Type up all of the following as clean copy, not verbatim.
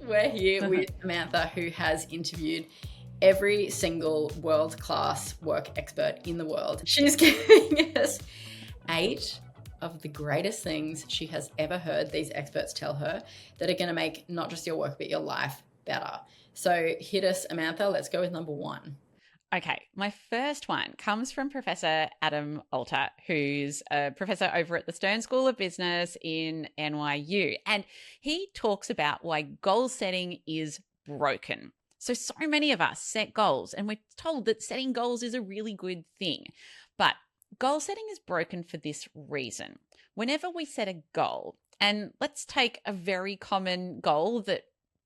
We're here with Amantha, who has interviewed every single world-class work expert in the world. She's giving us 8 of the greatest things she has ever heard these experts tell her that are going to make not just your work, but your life better. So hit us, Amantha. Let's go with number 1. Okay, my first one comes from Professor Adam Alter, who's a professor over at the Stern School of Business in NYU. And he talks about why goal setting is broken. So many of us set goals, and we're told that setting goals is a really good thing. But goal setting is broken for this reason. Whenever we set a goal, and let's take a very common goal that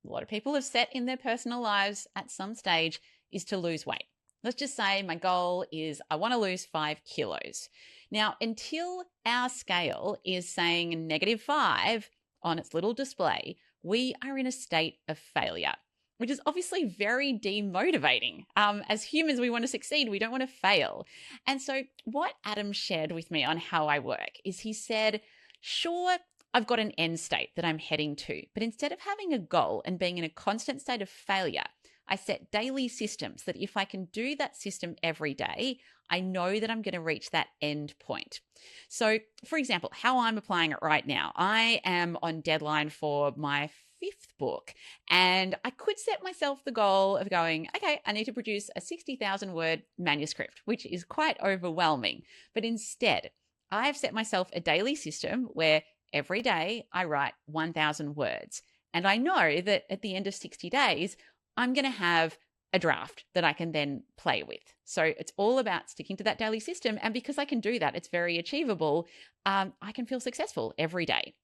a lot of people have set in their personal lives at some stage, is to lose weight. Let's just say my goal is I want to lose 5 kilos. Now, until our scale is saying -5 on its little display, we are in a state of failure, which is obviously very demotivating. As humans, we want to succeed. We don't want to fail. And so what Adam shared with me on how I work is he said, sure, I've got an end state that I'm heading to, but instead of having a goal and being in a constant state of failure, I set daily systems that if I can do that system every day, I know that I'm going to reach that end point. So, for example, how I'm applying it right now, I am on deadline for my 5th book, and I could set myself the goal of going, okay, I need to produce a 60,000 word manuscript, which is quite overwhelming. But instead, I've set myself a daily system where every day I write 1,000 words. And I know that at the end of 60 days, I'm going to have a draft that I can then play with. So it's all about sticking to that daily system. And because I can do that, it's very achievable. I can feel successful every day.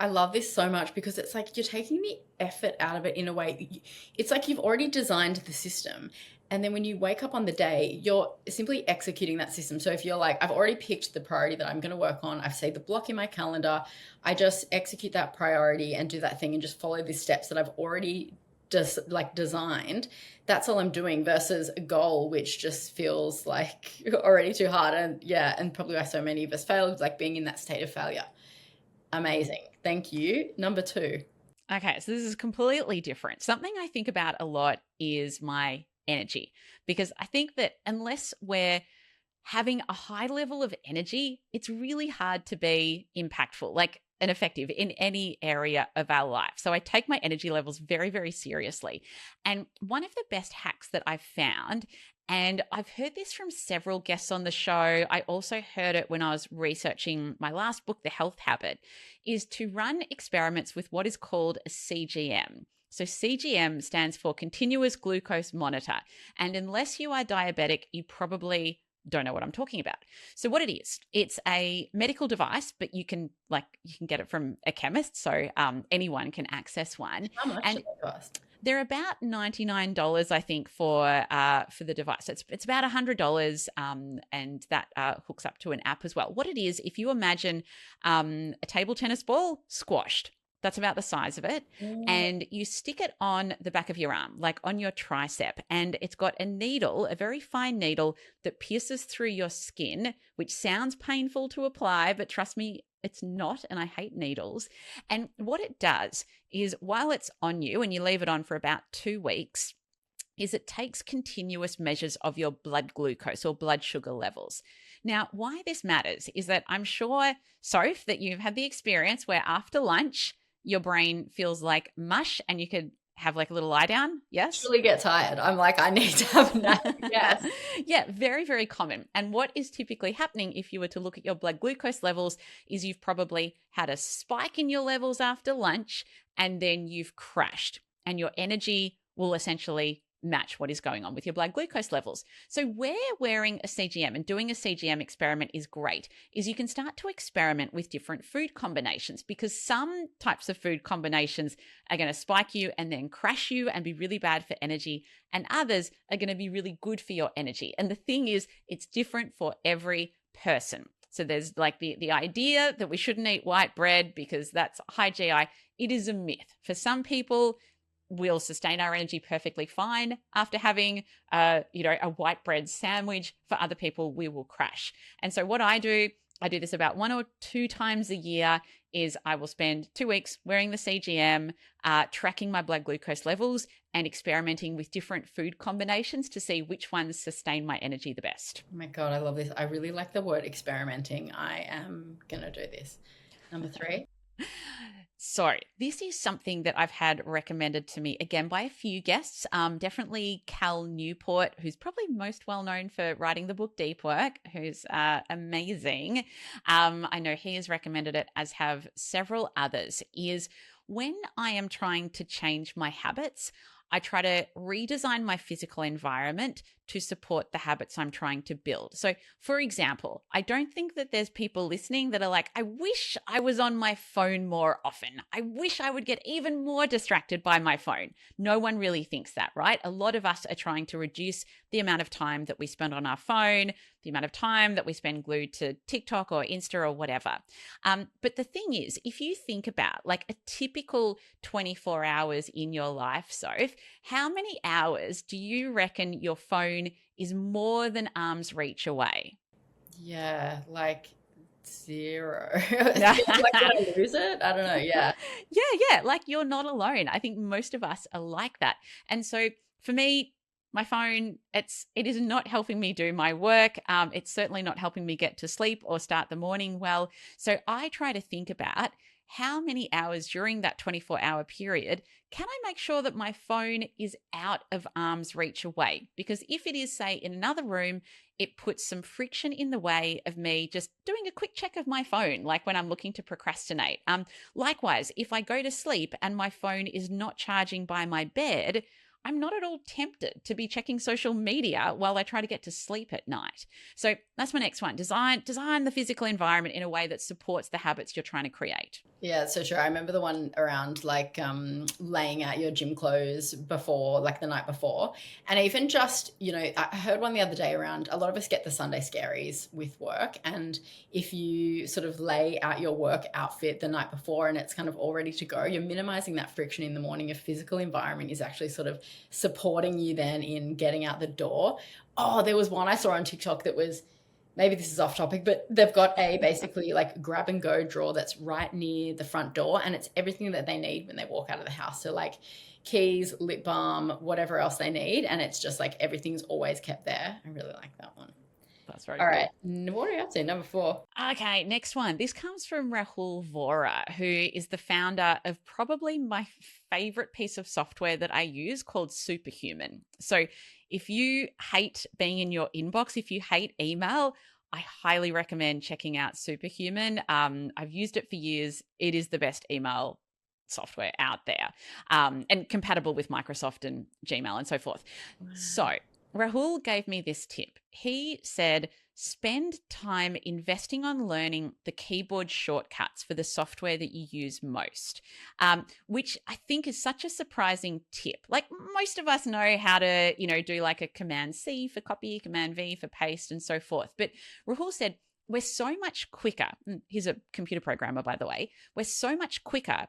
I love this so much because it's like you're taking the effort out of it in a way. It's like you've already designed the system. And then when you wake up on the day, you're simply executing that system. So if you're like, I've already picked the priority that I'm going to work on, I've saved the block in my calendar, I just execute that priority and do that thing and just follow the steps that I've already just designed. That's all I'm doing versus a goal, which just feels like already too hard. And probably why so many of us fail, like being in that state of failure. Amazing. Thank you. Number 2. Okay, so this is completely different. Something I think about a lot is my energy, because I think that unless we're having a high level of energy, it's really hard to be impactful, like and effective in any area of our life. So I take my energy levels very, very seriously. And one of the best hacks that I've found, and I've heard this from several guests on the show, I also heard it when I was researching my last book, The Health Habit, is to run experiments with what is called a CGM. So CGM stands for continuous glucose monitor. And unless you are diabetic, you probably don't know what I'm talking about. So what it is, it's a medical device, but you can get it from a chemist. So anyone can access one. How much does it cost? They're about $99, I think, for the device. It's about $100, and that hooks up to an app as well. What it is, if you imagine a table tennis ball squashed, that's about the size of it. And you stick it on the back of your arm, like on your tricep. And it's got a needle, a very fine needle that pierces through your skin, which sounds painful to apply, but trust me, it's not. And I hate needles. And what it does is while it's on you and you leave it on for about 2 weeks, is it takes continuous measures of your blood glucose or blood sugar levels. Now, why this matters is that I'm sure, Soph, that you've had the experience where after lunch, your brain feels like mush and you could have like a little lie down. Yes. Really get tired. I'm like, I need to have a nap. Yes. Yeah, very, very common. And what is typically happening if you were to look at your blood glucose levels is you've probably had a spike in your levels after lunch and then you've crashed and your energy will essentially match what is going on with your blood glucose levels. So where wearing a CGM and doing a CGM experiment is great is you can start to experiment with different food combinations, because some types of food combinations are going to spike you and then crash you and be really bad for energy, and others are going to be really good for your energy. And the thing is, it's different for every person. So there's like the idea that we shouldn't eat white bread because that's high GI. It is a myth. For some people, we'll sustain our energy perfectly fine after having, a white bread sandwich. For other people, we will crash. And so what I do I do this about 1 or 2 times a year, is I will spend 2 weeks wearing the CGM, tracking my blood glucose levels and experimenting with different food combinations to see which ones sustain my energy the best. Oh my God, I love this. I really like the word experimenting. I am going to do this. Number 3. So this is something that I've had recommended to me again by a few guests. Definitely Cal Newport, who's probably most well known for writing the book Deep Work, who's amazing. I know he has recommended it, as have several others. Is when I am trying to change my habits, I try to redesign my physical environment to support the habits I'm trying to build. So, for example, I don't think that there's people listening that are like, I wish I was on my phone more often. I wish I would get even more distracted by my phone. No one really thinks that, right? A lot of us are trying to reduce the amount of time that we spend on our phone, the amount of time that we spend glued to TikTok or Insta or whatever. But the thing is, if you think about like a typical 24 hours in your life, Soph, how many hours do you reckon your phone is more than arm's reach away? Yeah, like 0. Like, did I lose it? I don't know. Yeah. Yeah. Like you're not alone. I think most of us are like that. And so for me, my phone, it is not helping me do my work. It's certainly not helping me get to sleep or start the morning well. So I try to think about how many hours during that 24-hour period can I make sure that my phone is out of arm's reach away? Because if it is, say, in another room, it puts some friction in the way of me just doing a quick check of my phone, like when I'm looking to procrastinate. Likewise, if I go to sleep and my phone is not charging by my bed, I'm not at all tempted to be checking social media while I try to get to sleep at night. So that's my next one. Design the physical environment in a way that supports the habits you're trying to create. Yeah, so sure. I remember the one around like laying out your gym clothes before, like the night before. And even just, I heard one the other day around, a lot of us get the Sunday scaries with work. And if you sort of lay out your work outfit the night before and it's kind of all ready to go, you're minimizing that friction in the morning. Your physical environment is actually sort of supporting you then in getting out the door. Oh, there was one I saw on TikTok that was, maybe this is off topic, but they've got a basically like grab and go drawer that's right near the front door, and it's everything that they need when they walk out of the house. So like keys, lip balm, whatever else they need. And it's just like everything's always kept there. I really like that one. That's very All cool. right. What are you up to? Number 4. Okay, next one. This comes from Rahul Vora, who is the founder of probably my favorite piece of software that I use called Superhuman. So if you hate being in your inbox, if you hate email, I highly recommend checking out Superhuman. I've used it for years. It is the best email software out there, and compatible with Microsoft and Gmail and so forth. Wow. So Rahul gave me this tip. He said, spend time investing on learning the keyboard shortcuts for the software that you use most, which I think is such a surprising tip. Like most of us know how to, do like a Command C for copy, Command V for paste and so forth. But Rahul said, we're so much quicker. He's a computer programmer, by the way. We're so much quicker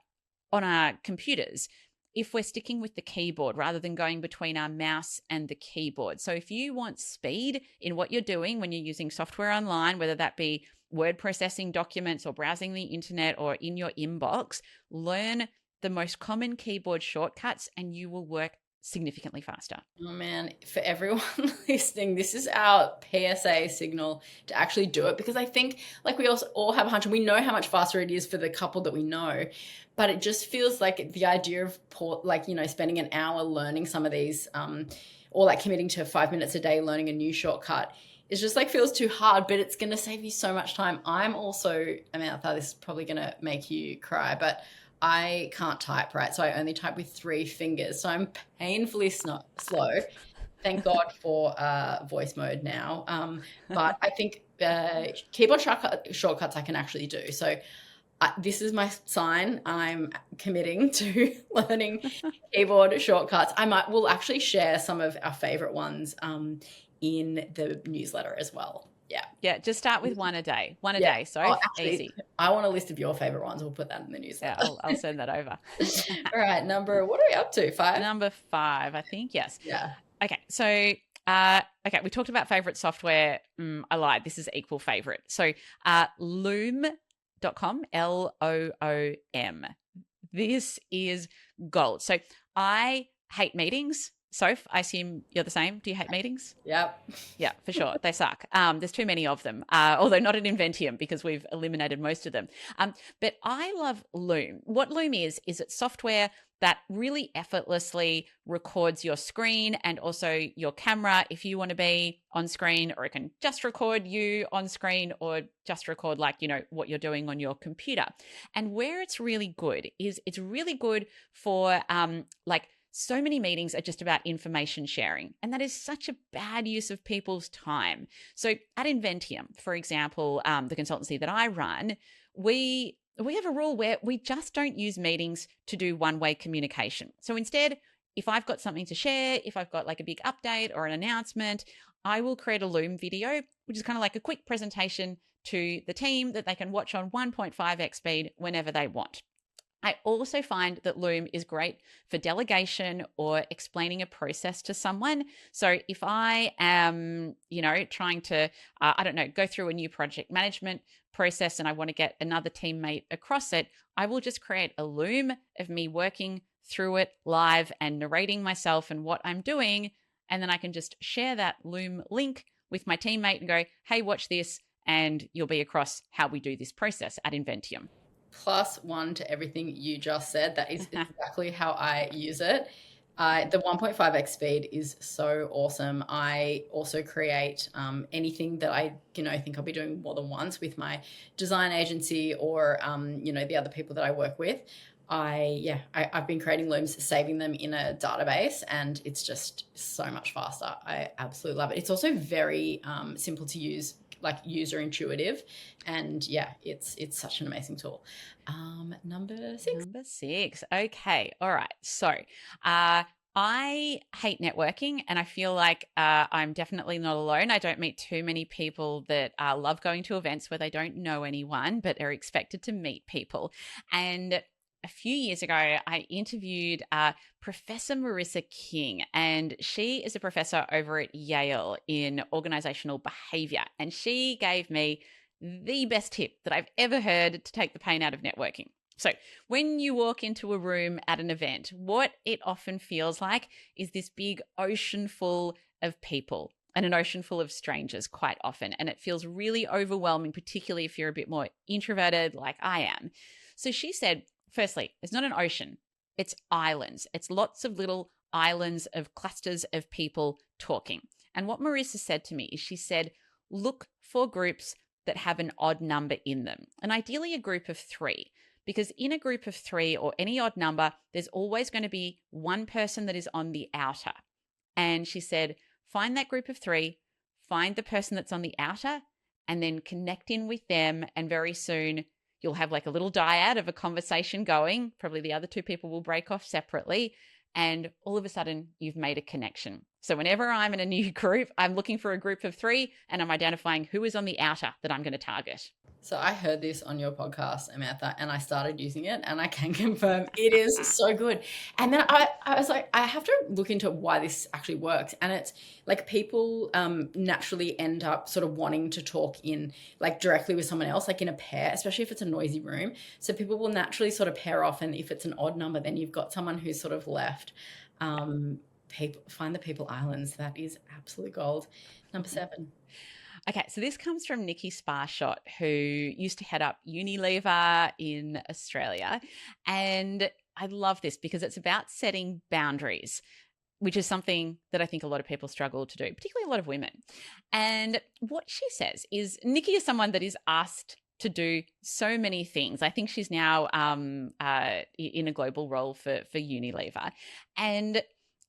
on our computers if we're sticking with the keyboard rather than going between our mouse and the keyboard. So if you want speed in what you're doing when you're using software online, whether that be word processing documents or browsing the internet or in your inbox, learn the most common keyboard shortcuts and you will work significantly faster. Oh man, for everyone listening, this is our PSA signal to actually do it, because I think like we also all have a hunch and we know how much faster it is for the couple that we know, but it just feels like the idea of spending an hour learning some of these or like committing to 5 minutes a day learning a new shortcut is just like feels too hard, but it's going to save you so much time. I'm also, Amantha, this is probably going to make you cry, but I can't type, right? So I only type with 3 fingers. So I'm painfully slow. Thank God for voice mode now. But I think keyboard shortcuts I can actually do. So this is my sign. I'm committing to learning keyboard shortcuts. We'll actually share some of our favorite ones in the newsletter as well. Yeah, just start with one a day. One a day, so actually, easy. I want a list of your favorite ones. We'll put that in the newsletter. Yeah, I'll send that over. All right, what are we up to? 5? Number 5, I think, yes. Yeah. Okay, so Okay, we talked about favorite software. I lied. This is equal favorite. So loom.com, Loom. This is gold. So I hate meetings. Soph, I assume you're the same. Do you hate meetings? Yep. Yeah, for sure. They suck. There's too many of them, although not in Inventium because we've eliminated most of them. But I love Loom. What Loom is it's software that really effortlessly records your screen and also your camera if you want to be on screen, or it can just record you on screen, or just record what you're doing on your computer. And where it's really good is it's really good for so many meetings are just about information sharing, and that is such a bad use of people's time. So at Inventium, for example, the consultancy that I run, we have a rule where we just don't use meetings to do one-way communication. So instead, if I've got something to share, if I've got like a big update or an announcement, I will create a Loom video, which is kind of like a quick presentation to the team that they can watch on 1.5x speed whenever they want. I also find that Loom is great for delegation or explaining a process to someone. So if I am, trying to, go through a new project management process and I want to get another teammate across it, I will just create a Loom of me working through it live and narrating myself and what I'm doing. And then I can just share that Loom link with my teammate and go, hey, watch this, and you'll be across how we do this process at Inventium. +1 to everything you just said. That is exactly how I use it. The 1.5x speed is so awesome. I also create anything that I think I'll be doing more than once with my design agency or the other people that I work with. I've been creating looms, saving them in a database, and it's just so much faster. I absolutely love it. It's also very simple to use, like user intuitive, and it's such an amazing tool. Number 6. Number 6. Okay. All right. So I hate networking, and I feel like I'm definitely not alone. I don't meet too many people that love going to events where they don't know anyone, but are expected to meet people. And a few years ago, I interviewed Professor Marissa King, and she is a professor over at Yale in organisational behaviour. And she gave me the best tip that I've ever heard to take the pain out of networking. So when you walk into a room at an event, what it often feels like is this big ocean full of people, and an ocean full of strangers quite often. And it feels really overwhelming, particularly if you're a bit more introverted like I am. So she said, firstly, it's not an ocean, it's islands. It's lots of little islands of clusters of people talking. And what Marissa said to me is she said, look for groups that have an odd number in them, and ideally a group of 3. Because in a group of 3 or any odd number, there's always going to be one person that is on the outer. And she said, find that group of 3, find the person that's on the outer, and then connect in with them. And very soon you'll have like a little dyad of a conversation going. Probably the other 2 people will break off separately. And all of a sudden you've made a connection. So whenever I'm in a new group, I'm looking for a group of 3 and I'm identifying who is on the outer that I'm going to target. So I heard this on your podcast, Amantha, and I started using it, and I can confirm it is so good. And then I was like, I have to look into why this actually works. And it's like people naturally end up sort of wanting to talk in like directly with someone else, like in a pair, especially if it's a noisy room. So people will naturally sort of pair off, and if it's an odd number, then you've got someone who's sort of left. Find the people islands. That is absolute gold. Number 7. Okay, so this comes from Nikki Sparshot, who used to head up Unilever in Australia. And I love this because it's about setting boundaries, which is something that I think a lot of people struggle to do, particularly a lot of women. And what she says is Nikki is someone that is asked to do so many things. I think she's now in a global role for Unilever. And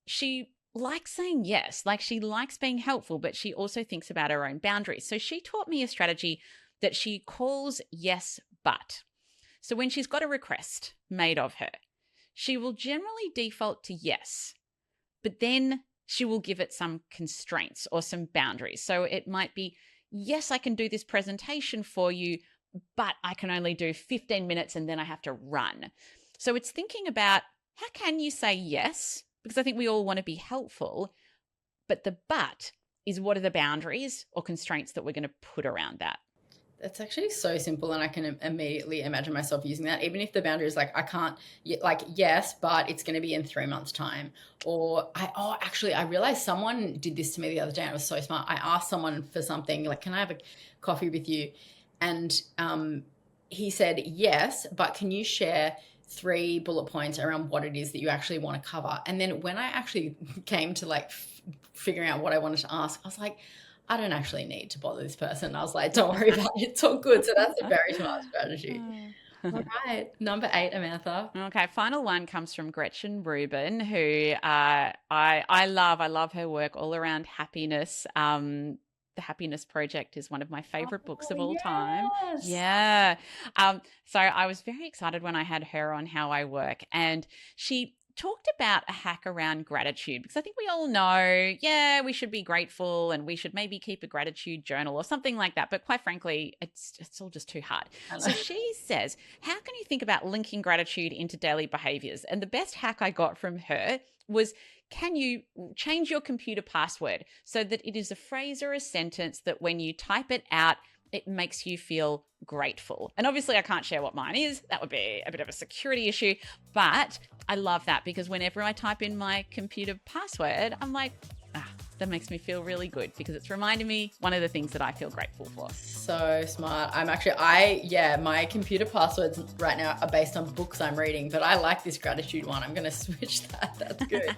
she likes saying yes, like she likes being helpful, but she also thinks about her own boundaries. So she taught me a strategy that she calls yes, but. So when she's got a request made of her, she will generally default to yes, but then she will give it some constraints or some boundaries. So it might be, yes, I can do this presentation for you, but I can only do 15 minutes and then I have to run. So it's thinking about how can you say yes? Because I think we all want to be helpful, But the but is, what are the boundaries or constraints that we're going to put around that? That's actually so simple, and I can immediately imagine myself using that. Even if the boundary is like, I can't, like, yes, but it's going to be in 3 months' time. Or actually, I realized someone did this to me the other day, and it was so smart. I asked someone for something, like, can I have a coffee with you? And he said, yes, but can you share 3 bullet points around what it is that you actually want to cover? And then when I actually came to like figuring out what I wanted to ask, I was like, I don't actually need to bother this person. I was like, don't worry about it. It's all good. So that's a very smart strategy. All right. Number 8, Amantha. Okay. Final one comes from Gretchen Rubin, who I love. I love her work all around happiness. The Happiness Project is one of my favorite books of all time. Yeah. So I was very excited when I had her on How I Work, and she talked about a hack around gratitude, because I think we all know, yeah, we should be grateful and we should maybe keep a gratitude journal or something like that. But quite frankly, it's all just too hard. So she says, how can you think about linking gratitude into daily behaviors? And the best hack I got from her was, can you change your computer password so that it is a phrase or a sentence that when you type it out, it makes you feel grateful? And obviously I can't share what mine is. That would be a bit of a security issue, but I love that, because whenever I type in my computer password, I'm like, that makes me feel really good, because it's reminding me one of the things that I feel grateful for. So smart. My computer passwords right now are based on books I'm reading, but I like this gratitude one. I'm going to switch that. That's good.